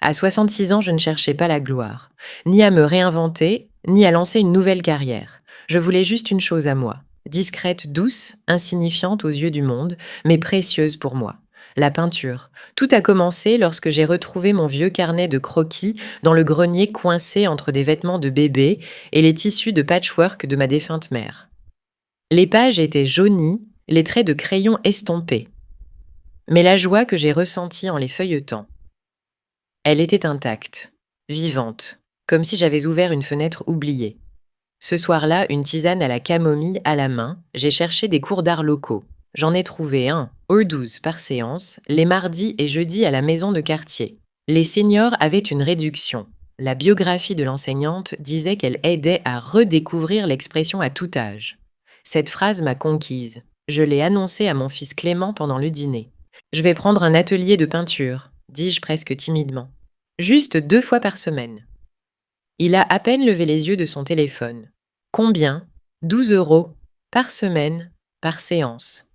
À 66 ans, je ne cherchais pas la gloire, ni à me réinventer, ni à lancer une nouvelle carrière. Je voulais juste une chose à moi, discrète, douce, insignifiante aux yeux du monde, mais précieuse pour moi. La peinture. Tout a commencé lorsque j'ai retrouvé mon vieux carnet de croquis dans le grenier coincé entre des vêtements de bébé et les tissus de patchwork de ma défunte mère. Les pages étaient jaunies, les traits de crayon estompés. Mais la joie que j'ai ressentie en les feuilletant, elle était intacte, vivante, comme si j'avais ouvert une fenêtre oubliée. Ce soir-là, une tisane à la camomille à la main, j'ai cherché des cours d'art locaux. J'en ai trouvé un, ou 12 par séance, les mardis et jeudis à la maison de quartier. Les seniors avaient une réduction. La biographie de l'enseignante disait qu'elle aidait à redécouvrir l'expression à tout âge. Cette phrase m'a conquise. Je l'ai annoncée à mon fils Clément pendant le dîner. Je vais prendre un atelier de peinture, dis-je presque timidement. Juste 2 fois par semaine. Il a à peine levé les yeux de son téléphone. Combien? 12 € par semaine, par séance.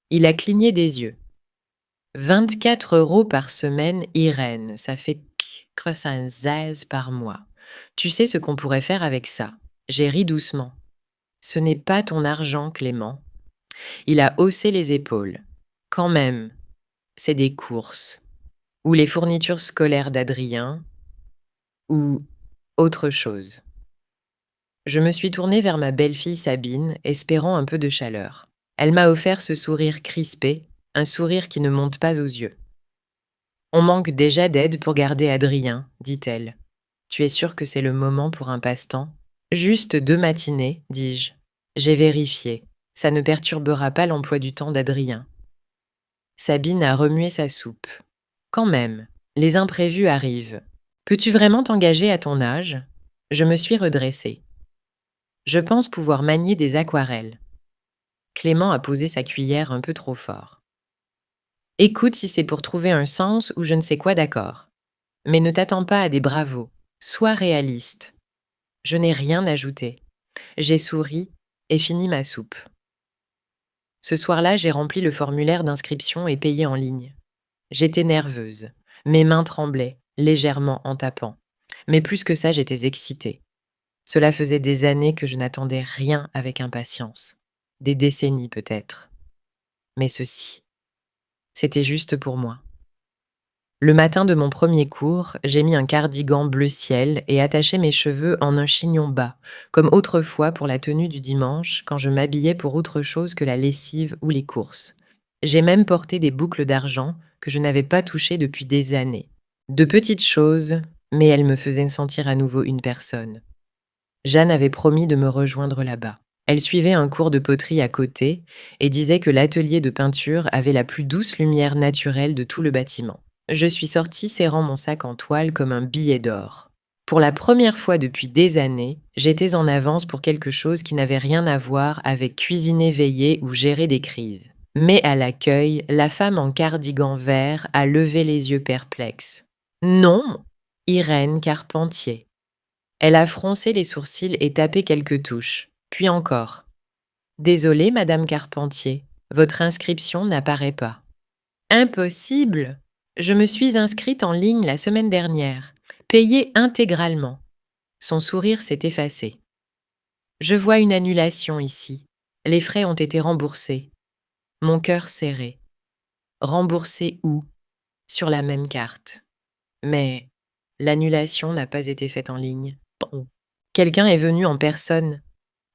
Il a cligné des yeux. 24 € par semaine, Irène, ça fait 16 par mois. Tu sais ce qu'on pourrait faire avec ça? J'ai ri doucement. Ce n'est pas ton argent, Clément. Il a haussé les épaules. Quand même, c'est des courses. Ou les fournitures scolaires d'Adrien, ou autre chose. Je me suis tournée vers ma belle-fille Sabine, espérant un peu de chaleur. Elle m'a offert ce sourire crispé, un sourire qui ne monte pas aux yeux. On manque déjà d'aide pour garder Adrien, dit-elle. Tu es sûre que c'est le moment pour un passe-temps? Juste 2 matinées, dis-je. J'ai vérifié. Ça ne perturbera pas l'emploi du temps d'Adrien. Sabine a remué sa soupe. Quand même, les imprévus arrivent. Peux-tu vraiment t'engager à ton âge? Je me suis redressée. Je pense pouvoir manier des aquarelles. Clément a posé sa cuillère un peu trop fort. Écoute si c'est pour trouver un sens ou je ne sais quoi, d'accord. Mais ne t'attends pas à des bravos. Sois réaliste. Je n'ai rien ajouté. J'ai souri et fini ma soupe. Ce soir-là, j'ai rempli le formulaire d'inscription et payé en ligne. J'étais nerveuse. Mes mains tremblaient, légèrement en tapant. Mais plus que ça, j'étais excitée. Cela faisait des années que je n'attendais rien avec impatience. Des décennies peut-être. Mais ceci, c'était juste pour moi. Le matin de mon premier cours, j'ai mis un cardigan bleu ciel et attaché mes cheveux en un chignon bas, comme autrefois pour la tenue du dimanche quand je m'habillais pour autre chose que la lessive ou les courses. J'ai même porté des boucles d'argent que je n'avais pas touchées depuis des années. De petites choses, mais elles me faisaient sentir à nouveau une personne. Jeanne avait promis de me rejoindre là-bas. Elle suivait un cours de poterie à côté et disait que l'atelier de peinture avait la plus douce lumière naturelle de tout le bâtiment. Je suis sortie serrant mon sac en toile comme un billet d'or. Pour la première fois depuis des années, j'étais en avance pour quelque chose qui n'avait rien à voir avec cuisiner, veiller ou gérer des crises. Mais à l'accueil, la femme en cardigan vert a levé les yeux perplexes. Non, Irène Carpentier. Elle a froncé les sourcils et tapé quelques touches. Puis encore. Désolée, Madame Carpentier, votre inscription n'apparaît pas. Impossible! Je me suis inscrite en ligne la semaine dernière, payée intégralement. Son sourire s'est effacé. Je vois une annulation ici. Les frais ont été remboursés. Mon cœur serré. Remboursés où? Sur la même carte. Mais l'annulation n'a pas été faite en ligne. Bon. Quelqu'un est venu en personne.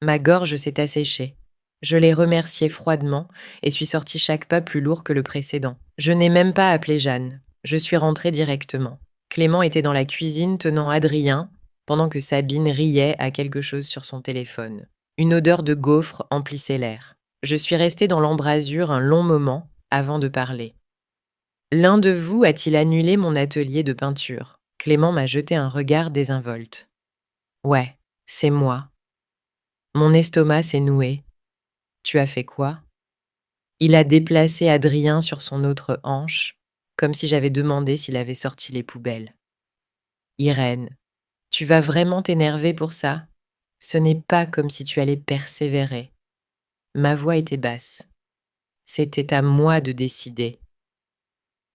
Ma gorge s'est asséchée. Je l'ai remercié froidement et suis sortie chaque pas plus lourd que le précédent. Je n'ai même pas appelé Jeanne. Je suis rentrée directement. Clément était dans la cuisine tenant Adrien, pendant que Sabine riait à quelque chose sur son téléphone. Une odeur de gaufre emplissait l'air. Je suis restée dans l'embrasure un long moment avant de parler. L'un de vous a-t-il annulé mon atelier de peinture? Clément m'a jeté un regard désinvolte. Ouais, c'est moi. Mon estomac s'est noué. Tu as fait quoi? Il a déplacé Adrien sur son autre hanche, comme si j'avais demandé s'il avait sorti les poubelles. Irène, tu vas vraiment t'énerver pour ça? Ce n'est pas comme si tu allais persévérer. Ma voix était basse. C'était à moi de décider.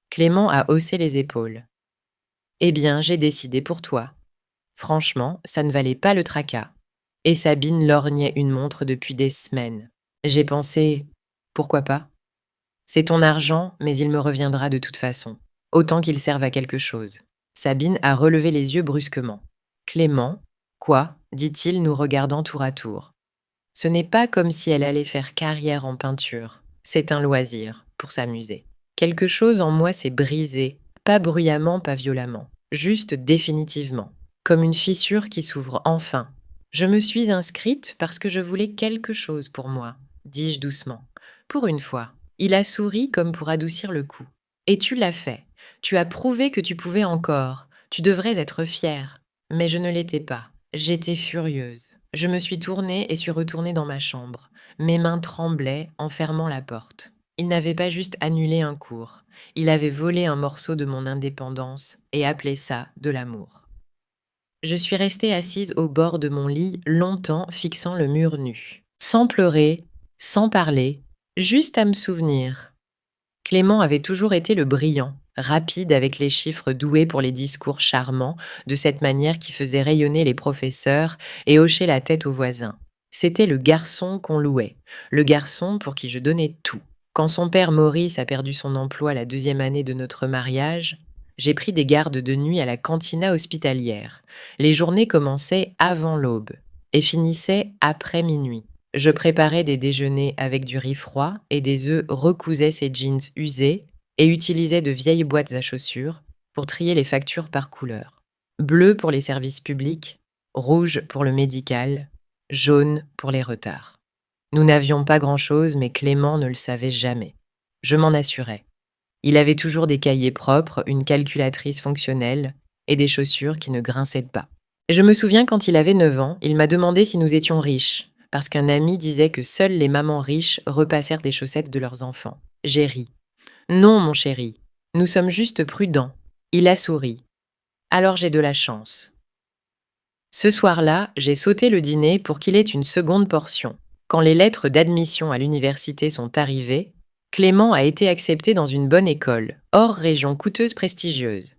Clément a haussé les épaules. Eh bien, j'ai décidé pour toi. Franchement, ça ne valait pas le tracas. Et Sabine lorgnait une montre depuis des semaines. J'ai pensé, pourquoi pas? C'est ton argent, mais il me reviendra de toute façon. Autant qu'il serve à quelque chose. Sabine a relevé les yeux brusquement. Clément, quoi? Dit-il, nous regardant tour à tour. Ce n'est pas comme si elle allait faire carrière en peinture. C'est un loisir, pour s'amuser. Quelque chose en moi s'est brisé, pas bruyamment, pas violemment, juste définitivement, comme une fissure qui s'ouvre enfin. Je me suis inscrite parce que je voulais quelque chose pour moi, dis-je doucement. Pour une fois. Il a souri comme pour adoucir le coup. Et tu l'as fait. Tu as prouvé que tu pouvais encore. Tu devrais être fière. Mais je ne l'étais pas. J'étais furieuse. Je me suis tournée et suis retournée dans ma chambre. Mes mains tremblaient en fermant la porte. Il n'avait pas juste annulé un cours. Il avait volé un morceau de mon indépendance et appelé ça de l'amour. Je suis restée assise au bord de mon lit longtemps fixant le mur nu. Sans pleurer, sans parler, juste à me souvenir. Clément avait toujours été le brillant, rapide avec les chiffres, doué pour les discours charmants, de cette manière qui faisait rayonner les professeurs et hocher la tête aux voisins. C'était le garçon qu'on louait, le garçon pour qui je donnais tout. Quand son père Maurice a perdu son emploi la 2e année de notre mariage, j'ai pris des gardes de nuit à la cantina hospitalière. Les journées commençaient avant l'aube et finissaient après minuit. Je préparais des déjeuners avec du riz froid et des œufs, recousais ses jeans usés et utilisais de vieilles boîtes à chaussures pour trier les factures par couleur. Bleu pour les services publics, rouge pour le médical, jaune pour les retards. Nous n'avions pas grand-chose, mais Clément ne le savait jamais. Je m'en assurais. Il avait toujours des cahiers propres, une calculatrice fonctionnelle et des chaussures qui ne grinçaient pas. Je me souviens quand il avait 9 ans, il m'a demandé si nous étions riches, parce qu'un ami disait que seules les mamans riches repassèrent les chaussettes de leurs enfants. J'ai ri. Non, mon chéri, nous sommes juste prudents. Il a souri. Alors j'ai de la chance. Ce soir-là, j'ai sauté le dîner pour qu'il ait une seconde portion. Quand les lettres d'admission à l'université sont arrivées, Clément a été accepté dans une bonne école, hors région coûteuse prestigieuse.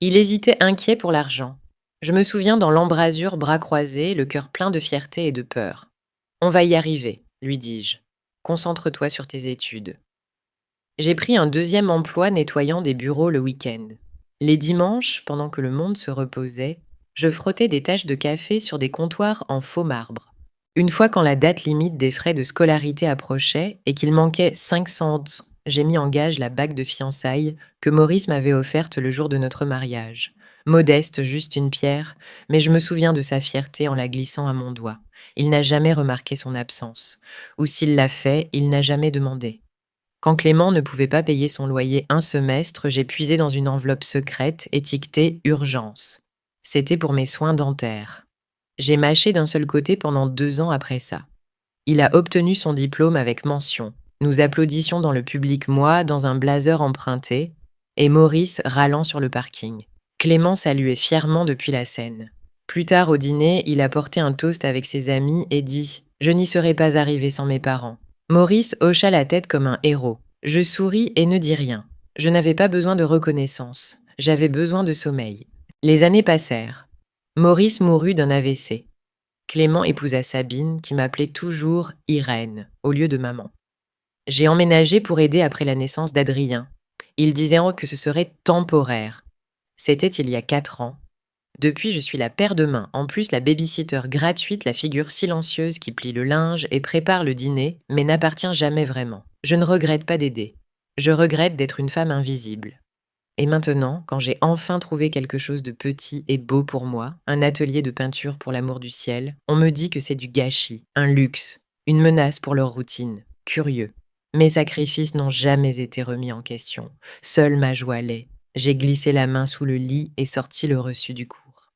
Il hésitait inquiet pour l'argent. Je me souviens dans l'embrasure, bras croisés, le cœur plein de fierté et de peur. On va y arriver, lui dis-je. Concentre-toi sur tes études. J'ai pris un 2e emploi nettoyant des bureaux le week-end. Les dimanches, pendant que le monde se reposait, je frottais des taches de café sur des comptoirs en faux marbre. Une fois quand la date limite des frais de scolarité approchait et qu'il manquait 500, j'ai mis en gage la bague de fiançailles que Maurice m'avait offerte le jour de notre mariage. Modeste, juste une pierre, mais je me souviens de sa fierté en la glissant à mon doigt. Il n'a jamais remarqué son absence. Ou s'il l'a fait, il n'a jamais demandé. Quand Clément ne pouvait pas payer son loyer un semestre, j'ai puisé dans une enveloppe secrète étiquetée Urgence. C'était pour mes soins dentaires. J'ai mâché d'un seul côté pendant 2 ans après ça. Il a obtenu son diplôme avec mention. Nous applaudissions dans le public, moi, dans un blazer emprunté, et Maurice râlant sur le parking. Clément saluait fièrement depuis la scène. Plus tard au dîner, il a porté un toast avec ses amis et dit « Je n'y serais pas arrivé sans mes parents ». Maurice hocha la tête comme un héros. Je souris et ne dis rien. Je n'avais pas besoin de reconnaissance. J'avais besoin de sommeil. Les années passèrent. Maurice mourut d'un AVC. Clément épousa Sabine, qui m'appelait toujours Irène, au lieu de maman. J'ai emménagé pour aider après la naissance d'Adrien. Il disait que ce serait temporaire. C'était il y a 4 ans. Depuis, je suis la paire de main, en plus la babysitter gratuite, la figure silencieuse qui plie le linge et prépare le dîner, mais n'appartient jamais vraiment. Je ne regrette pas d'aider. Je regrette d'être une femme invisible. Et maintenant, quand j'ai enfin trouvé quelque chose de petit et beau pour moi, un atelier de peinture pour l'amour du ciel, on me dit que c'est du gâchis, un luxe, une menace pour leur routine. Curieux. Mes sacrifices n'ont jamais été remis en question. Seule ma joie l'est. J'ai glissé la main sous le lit et sorti le reçu du cours.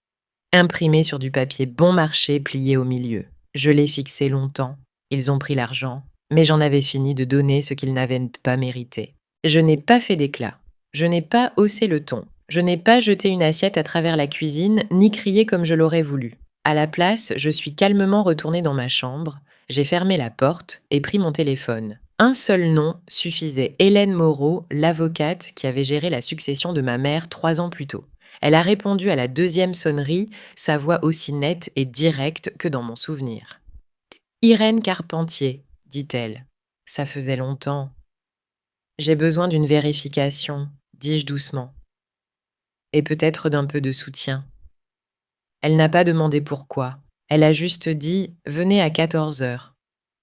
Imprimé sur du papier bon marché plié au milieu. Je l'ai fixé longtemps. Ils ont pris l'argent, mais j'en avais fini de donner ce qu'ils n'avaient pas mérité. Je n'ai pas fait d'éclat. Je n'ai pas haussé le ton. Je n'ai pas jeté une assiette à travers la cuisine, ni crié comme je l'aurais voulu. À la place, je suis calmement retournée dans ma chambre, j'ai fermé la porte et pris mon téléphone. Un seul nom suffisait, Hélène Moreau, l'avocate qui avait géré la succession de ma mère 3 ans plus tôt. Elle a répondu à la deuxième sonnerie, sa voix aussi nette et directe que dans mon souvenir. Irène Carpentier, dit-elle. Ça faisait longtemps. J'ai besoin d'une vérification, dis-je doucement. Et peut-être d'un peu de soutien. Elle n'a pas demandé pourquoi. Elle a juste dit « Venez à 14 heures ».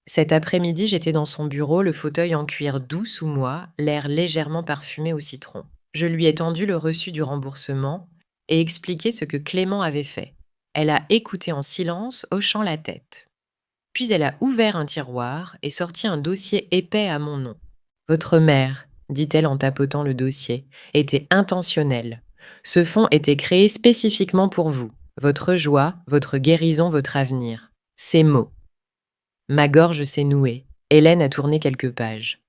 Cet après-midi, j'étais dans son bureau, le fauteuil en cuir doux sous moi, l'air légèrement parfumé au citron. Je lui ai tendu le reçu du remboursement et expliqué ce que Clément avait fait. Elle a écouté en silence, hochant la tête. Puis elle a ouvert un tiroir et sorti un dossier épais à mon nom. « Votre mère, dit-elle en tapotant le dossier, était intentionnelle. Ce fonds était créé spécifiquement pour vous. Votre joie, votre guérison, votre avenir. » Ces mots. Ma gorge s'est nouée. Hélène a tourné quelques pages.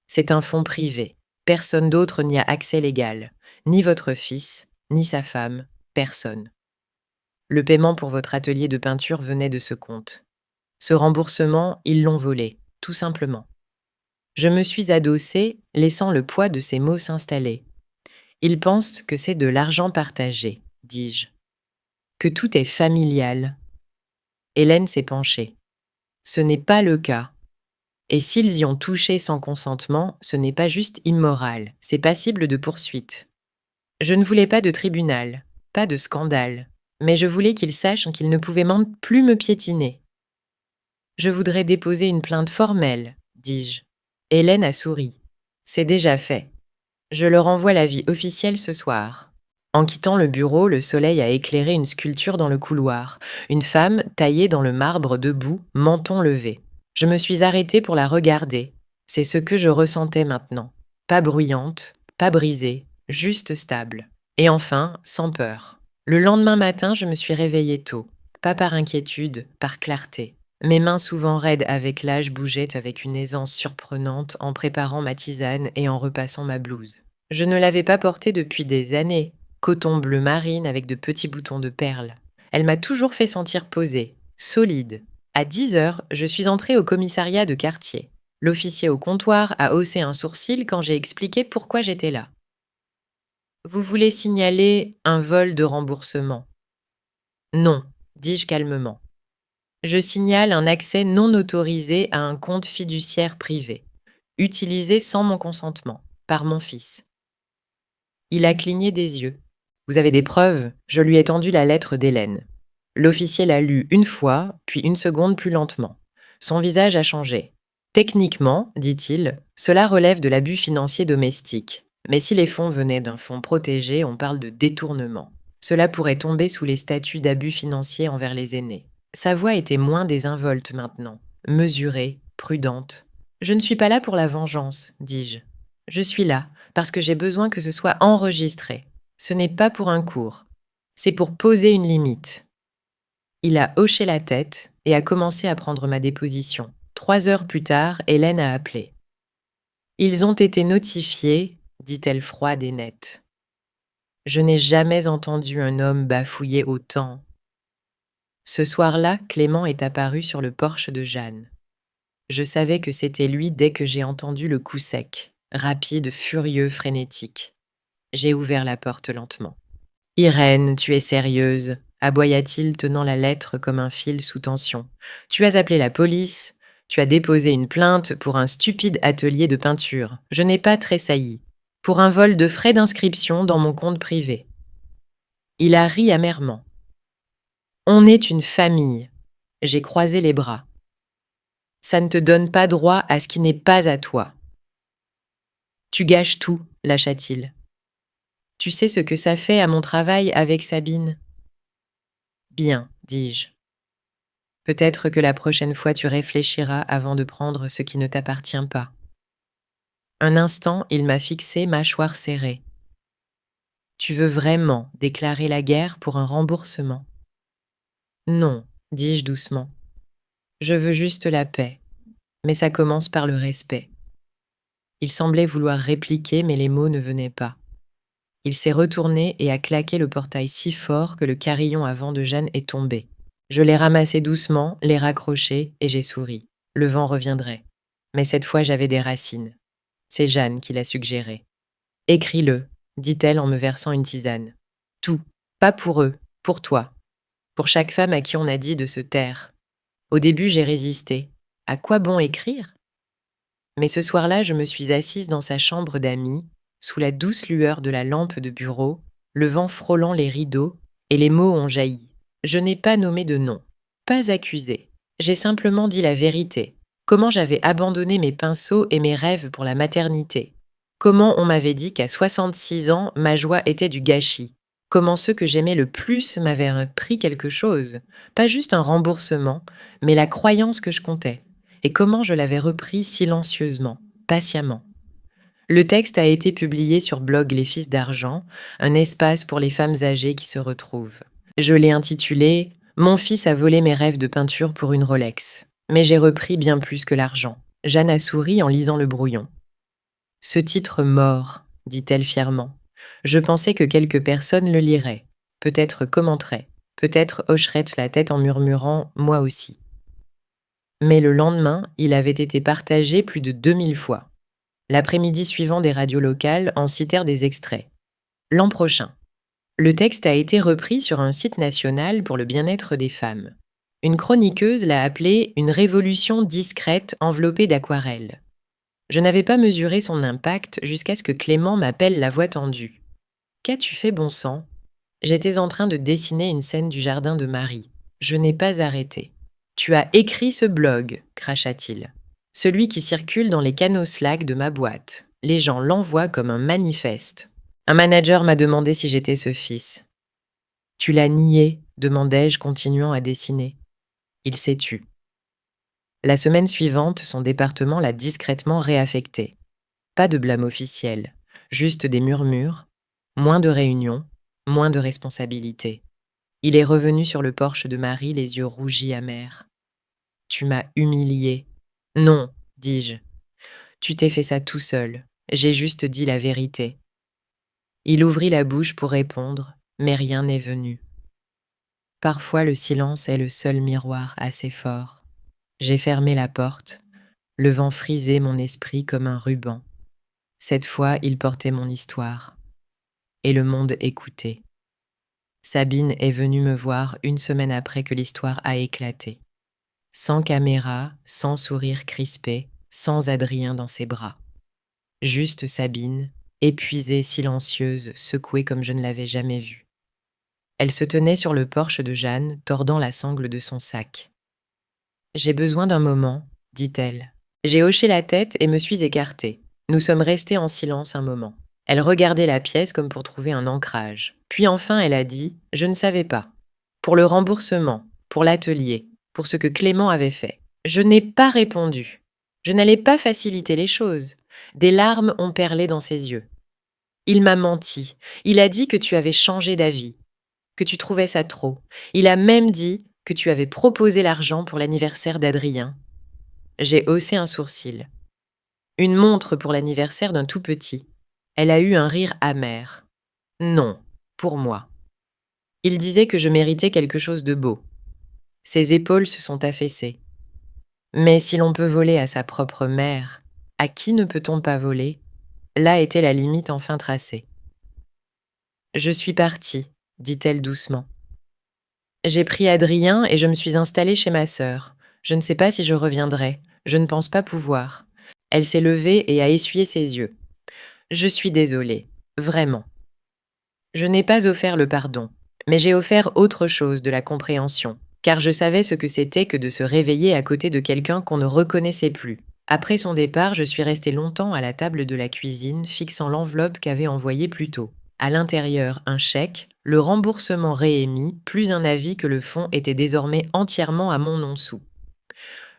C'est un fonds privé. Personne d'autre n'y a accès légal. Ni votre fils, ni sa femme, personne. Le paiement pour votre atelier de peinture venait de ce compte. Ce remboursement, ils l'ont volé, tout simplement. Je me suis adossée, laissant le poids de ces mots s'installer. Ils pensent que c'est de l'argent partagé, dis-je. Que tout est familial. Hélène s'est penchée. Ce n'est pas le cas. Et s'ils y ont touché sans consentement, ce n'est pas juste immoral, c'est passible de poursuite. Je ne voulais pas de tribunal, pas de scandale, mais je voulais qu'ils sachent qu'ils ne pouvaient plus me piétiner. Je voudrais déposer une plainte formelle, dis-je. Hélène a souri. C'est déjà fait. Je leur envoie l'avis officiel ce soir. En quittant le bureau, le soleil a éclairé une sculpture dans le couloir, une femme taillée dans le marbre debout, menton levé. Je me suis arrêtée pour la regarder. C'est ce que je ressentais maintenant. Pas bruyante, pas brisée, juste stable. Et enfin, sans peur. Le lendemain matin, je me suis réveillée tôt. Pas par inquiétude, par clarté. Mes mains souvent raides avec l'âge bougeaient avec une aisance surprenante en préparant ma tisane et en repassant ma blouse. Je ne l'avais pas portée depuis des années. Coton bleu marine avec de petits boutons de perles. Elle m'a toujours fait sentir posée, solide. À 10 heures, je suis entrée au commissariat de quartier. L'officier au comptoir a haussé un sourcil quand j'ai expliqué pourquoi j'étais là. « Vous voulez signaler un vol de remboursement ?»« Non, dis-je calmement. Je signale un accès non autorisé à un compte fiduciaire privé, utilisé sans mon consentement, par mon fils. » Il a cligné des yeux. « Vous avez des preuves ?» Je lui ai tendu la lettre d'Hélène. L'officier l'a lue une fois, puis une seconde plus lentement. Son visage a changé. « Techniquement, dit-il, cela relève de l'abus financier domestique. Mais si les fonds venaient d'un fonds protégé, on parle de détournement. Cela pourrait tomber sous les statuts d'abus financier envers les aînés. » Sa voix était moins désinvolte maintenant, mesurée, prudente. « Je ne suis pas là pour la vengeance, dis-je. Je suis là parce que j'ai besoin que ce soit enregistré. Ce n'est pas pour un cours. C'est pour poser une limite. » Il a hoché la tête et a commencé à prendre ma déposition. 3 heures plus tard, Hélène a appelé. « Ils ont été notifiés, dit-elle froide et nette. Je n'ai jamais entendu un homme bafouiller autant. » Ce soir-là, Clément est apparu sur le porche de Jeanne. Je savais que c'était lui dès que j'ai entendu le coup sec, rapide, furieux, frénétique. J'ai ouvert la porte lentement. « Irène, tu es sérieuse ?» aboya-t-il, tenant la lettre comme un fil sous tension. « Tu as appelé la police, tu as déposé une plainte pour un stupide atelier de peinture. Je n'ai pas tressailli. Pour un vol de frais d'inscription dans mon compte privé. » Il a ri amèrement. « On est une famille. » J'ai croisé les bras. « Ça ne te donne pas droit à ce qui n'est pas à toi. »« Tu gâches tout, » lâcha-t-il. « Tu sais ce que ça fait à mon travail avec Sabine ?»« Bien, dis-je. Peut-être que la prochaine fois tu réfléchiras avant de prendre ce qui ne t'appartient pas. » Un instant, il m'a fixé, mâchoire serrée. « Tu veux vraiment déclarer la guerre pour un remboursement ?»« Non, dis-je doucement. Je veux juste la paix, mais ça commence par le respect. » Il semblait vouloir répliquer, mais les mots ne venaient pas. Il s'est retourné et a claqué le portail si fort que le carillon avant de Jeanne est tombé. Je l'ai ramassé doucement, l'ai raccroché et j'ai souri. Le vent reviendrait. Mais cette fois, j'avais des racines. C'est Jeanne qui l'a suggéré. « Écris-le, dit-elle en me versant une tisane. Tout. Pas pour eux, pour toi. Pour chaque femme à qui on a dit de se taire. Au début, j'ai résisté. À quoi bon écrire? Mais ce soir-là, je me suis assise dans sa chambre d'amis, sous la douce lueur de la lampe de bureau, le vent frôlant les rideaux, et les mots ont jailli. Je n'ai pas nommé de nom, pas accusé. J'ai simplement dit la vérité. Comment j'avais abandonné mes pinceaux et mes rêves pour la maternité. Comment on m'avait dit qu'à 66 ans, ma joie était du gâchis. Comment ceux que j'aimais le plus m'avaient pris quelque chose. Pas juste un remboursement, mais la croyance que je comptais. Et comment je l'avais repris silencieusement, patiemment. Le texte a été publié sur blog Les Fils d'Argent, un espace pour les femmes âgées qui se retrouvent. Je l'ai intitulé « Mon fils a volé mes rêves de peinture pour une Rolex ». Mais j'ai repris bien plus que l'argent. Jeanne a souri en lisant le brouillon. « Ce titre mort », dit-elle fièrement. Je pensais que quelques personnes le liraient, peut-être commenteraient, peut-être hocheraient la tête en murmurant « moi aussi ». Mais le lendemain, il avait été partagé plus de 2000 fois. L'après-midi suivant, des radios locales en citèrent des extraits. L'an prochain. Le texte a été repris sur un site national pour le bien-être des femmes. Une chroniqueuse l'a appelé « une révolution discrète enveloppée d'aquarelles ». Je n'avais pas mesuré son impact jusqu'à ce que Clément m'appelle la voix tendue. « Qu'as-tu fait, bon sang ?» J'étais en train de dessiner une scène du jardin de Marie. Je n'ai pas arrêté. « Tu as écrit ce blog » cracha-t-il. « Celui qui circule dans les canaux Slack de ma boîte. Les gens l'envoient comme un manifeste. Un manager m'a demandé si j'étais ce fils. »« Tu l'as nié » demandai-je, continuant à dessiner. Il s'est tu. La semaine suivante, son département l'a discrètement réaffecté. Pas de blâme officiel, juste des murmures, moins de réunions, moins de responsabilités. Il est revenu sur le porche de Marie, les yeux rougis amers. « Tu m'as humilié. »« Non, dis-je. Tu t'es fait ça tout seul. J'ai juste dit la vérité. » Il ouvrit la bouche pour répondre, mais rien n'est venu. Parfois, le silence est le seul miroir assez fort. J'ai fermé la porte. Le vent frisait mon esprit comme un ruban. Cette fois, il portait mon histoire. Et le monde écoutait. Sabine est venue me voir une semaine après que l'histoire a éclaté. Sans caméra, sans sourire crispé, sans Adrien dans ses bras. Juste Sabine, épuisée, silencieuse, secouée comme je ne l'avais jamais vue. Elle se tenait sur le porche de Jeanne, tordant la sangle de son sac. « J'ai besoin d'un moment, » dit-elle. J'ai hoché la tête et me suis écartée. Nous sommes restés en silence un moment. Elle regardait la pièce comme pour trouver un ancrage. Puis enfin, elle a dit « Je ne savais pas. Pour le remboursement, pour l'atelier, pour ce que Clément avait fait. Je n'ai pas répondu. Je n'allais pas faciliter les choses. Des larmes ont perlé dans ses yeux. Il m'a menti. Il a dit que tu avais changé d'avis, que tu trouvais ça trop. Il a même dit que tu avais proposé l'argent pour l'anniversaire d'Adrien. » J'ai haussé un sourcil. Une montre pour l'anniversaire d'un tout petit. Elle a eu un rire amer. Non, pour moi. Il disait que je méritais quelque chose de beau. Ses épaules se sont affaissées. Mais si l'on peut voler à sa propre mère, à qui ne peut-on pas voler? Là était la limite enfin tracée. Je suis partie, dit-elle doucement. J'ai pris Adrien et je me suis installée chez ma sœur. Je ne sais pas si je reviendrai. Je ne pense pas pouvoir. Elle s'est levée et a essuyé ses yeux. Je suis désolée, vraiment. Je n'ai pas offert le pardon, mais j'ai offert autre chose, de la compréhension, car je savais ce que c'était que de se réveiller à côté de quelqu'un qu'on ne reconnaissait plus. Après son départ, je suis restée longtemps à la table de la cuisine, fixant l'enveloppe qu'avait envoyée plus tôt. À l'intérieur, un chèque, le remboursement réémis, plus un avis que le fonds était désormais entièrement à mon nom sous.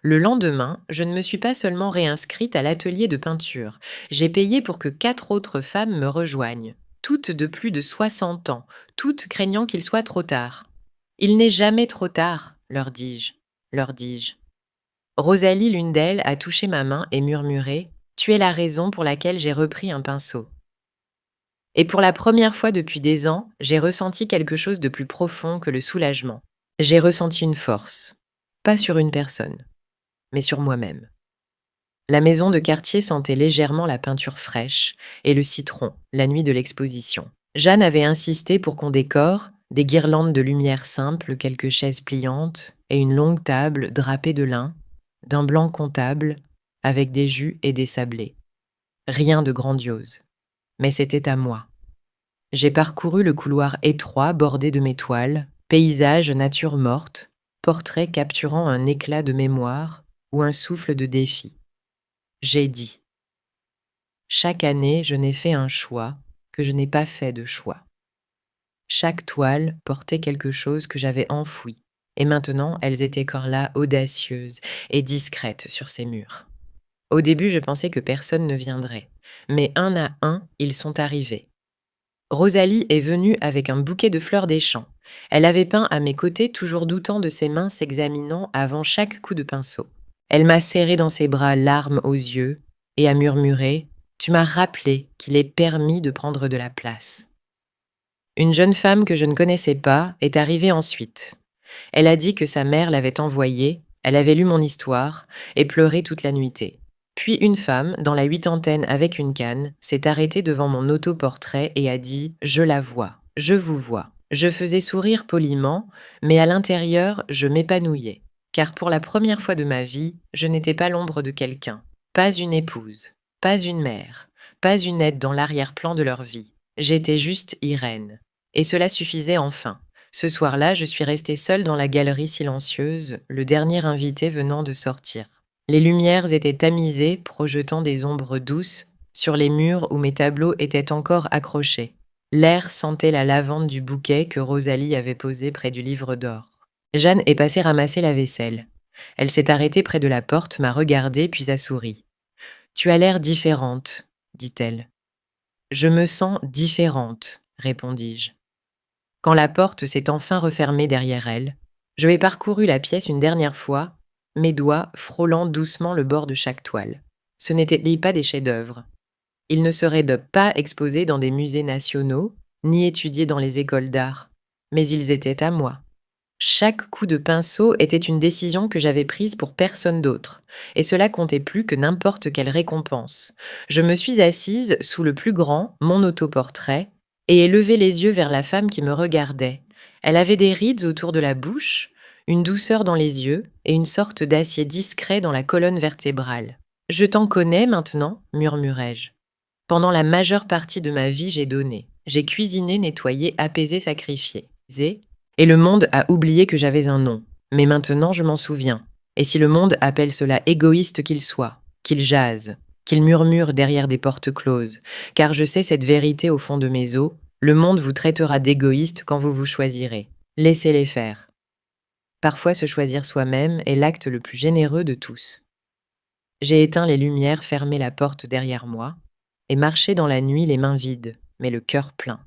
Le lendemain, je ne me suis pas seulement réinscrite à l'atelier de peinture. J'ai payé pour que 4 autres femmes me rejoignent, toutes de plus de 60 ans, toutes craignant qu'il soit trop tard. « Il n'est jamais trop tard », leur dis-je. Rosalie, l'une d'elles, a touché ma main et murmuré « Tu es la raison pour laquelle j'ai repris un pinceau. » Et pour la première fois depuis des ans, j'ai ressenti quelque chose de plus profond que le soulagement. J'ai ressenti une force, pas sur une personne, mais sur moi-même. La maison de quartier sentait légèrement la peinture fraîche et le citron, la nuit de l'exposition. Jeanne avait insisté pour qu'on décore des guirlandes de lumière simples, quelques chaises pliantes et une longue table drapée de lin, d'un blanc comptable, avec des jus et des sablés. Rien de grandiose. Mais c'était à moi. J'ai parcouru le couloir étroit bordé de mes toiles, paysages, nature morte, portraits capturant un éclat de mémoire ou un souffle de défi. J'ai dit. Chaque année, je n'ai fait un choix que je n'ai pas fait de choix. Chaque toile portait quelque chose que j'avais enfoui, et maintenant elles étaient encore là, audacieuses et discrètes sur ces murs. Au début, je pensais que personne ne viendrait, mais un à un, ils sont arrivés. Rosalie est venue avec un bouquet de fleurs des champs. Elle avait peint à mes côtés, toujours doutant de ses mains s'examinant avant chaque coup de pinceau. Elle m'a serré dans ses bras, larmes aux yeux, et a murmuré « Tu m'as rappelé qu'il est permis de prendre de la place ». Une jeune femme que je ne connaissais pas est arrivée ensuite. Elle a dit que sa mère l'avait envoyée, elle avait lu mon histoire et pleuré toute la nuitée. Puis une femme, dans la huitantaine avec une canne, s'est arrêtée devant mon autoportrait et a dit « Je la vois, je vous vois ». Je faisais sourire poliment, mais à l'intérieur, je m'épanouillais. Car pour la première fois de ma vie, je n'étais pas l'ombre de quelqu'un. Pas une épouse, pas une mère, pas une aide dans l'arrière-plan de leur vie. J'étais juste Irène. Et cela suffisait enfin. Ce soir-là, je suis restée seule dans la galerie silencieuse, le dernier invité venant de sortir. Les lumières étaient tamisées, projetant des ombres douces sur les murs où mes tableaux étaient encore accrochés. L'air sentait la lavande du bouquet que Rosalie avait posé près du livre d'or. Jeanne est passée ramasser la vaisselle. Elle s'est arrêtée près de la porte, m'a regardée puis a souri. « Tu as l'air différente, dit-elle. »« Je me sens différente, répondis-je. » Quand la porte s'est enfin refermée derrière elle, je ai parcouru la pièce une dernière fois, mes doigts frôlant doucement le bord de chaque toile. Ce n'étaient pas des chefs-d'œuvre. Ils ne seraient pas exposés dans des musées nationaux, ni étudiés dans les écoles d'art, mais ils étaient à moi. Chaque coup de pinceau était une décision que j'avais prise pour personne d'autre, et cela comptait plus que n'importe quelle récompense. Je me suis assise sous le plus grand, mon autoportrait, et ai levé les yeux vers la femme qui me regardait. Elle avait des rides autour de la bouche, une douceur dans les yeux et une sorte d'acier discret dans la colonne vertébrale. « Je t'en connais maintenant » murmurai-je. Pendant la majeure partie de ma vie, j'ai donné. J'ai cuisiné, nettoyé, apaisé, sacrifié. Et le monde a oublié que j'avais un nom. Mais maintenant, je m'en souviens. Et si le monde appelle cela égoïste qu'il soit, qu'il jase, qu'il murmure derrière des portes closes, car je sais cette vérité au fond de mes os, le monde vous traitera d'égoïste quand vous vous choisirez. Laissez-les faire. Parfois, se choisir soi-même est l'acte le plus généreux de tous. J'ai éteint les lumières, fermé la porte derrière moi, et marché dans la nuit les mains vides, mais le cœur plein.